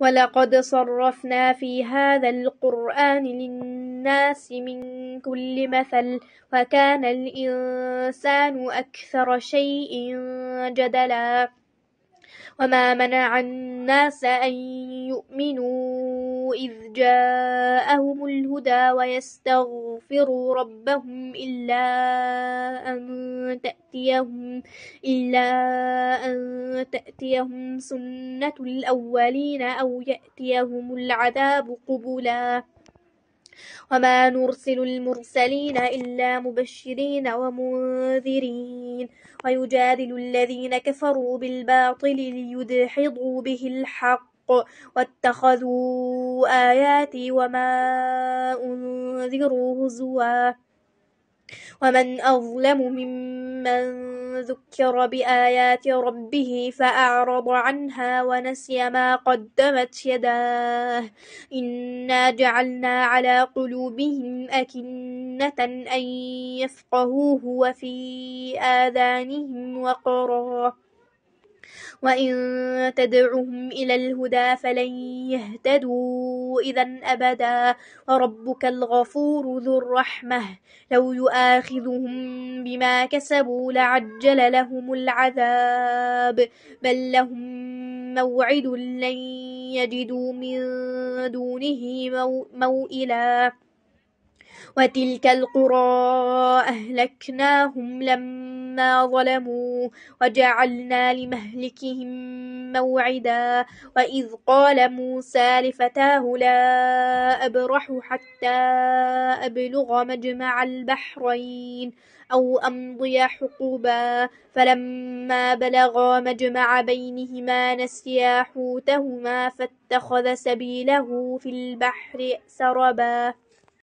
ولقد صرفنا في هذا القرآن للناس من كل مثل وكان الإنسان أكثر شيء جدلا وما منع الناس أن يؤمنوا إذ جاءهم الهدى ويستغفروا ربهم إلا أن تأتيهم سنة الأولين أو يأتيهم العذاب قبلا وما نرسل المرسلين إلا مبشرين ومنذرين ويجادل الذين كفروا بالباطل ليدحضوا به الحق واتخذوا آياتي وما أنذروا هزوا ومن أظلم ممن ذكر بآيات ربه فأعرض عنها ونسي ما قدمت يداه إنا جعلنا على قلوبهم أكنة أن يفقهوه وفي آذانهم وقرا وإن تدعهم إلى الهدى فلن يهتدوا إذا أبدا وربك الغفور ذو الرحمة لو يؤاخذهم بما كسبوا لعجل لهم العذاب بل لهم موعد لن يجدوا من دونه موئلا وتلك القرى أهلكناهم لما ظلموا وجعلنا لمهلكهم موعدا وإذ قال موسى لفتاه لا أبرح حتى أبلغ مجمع البحرين أو أمضي حقبا فلما بلغا مجمع بينهما نسيا حوتهما فاتخذ سبيله في البحر سربا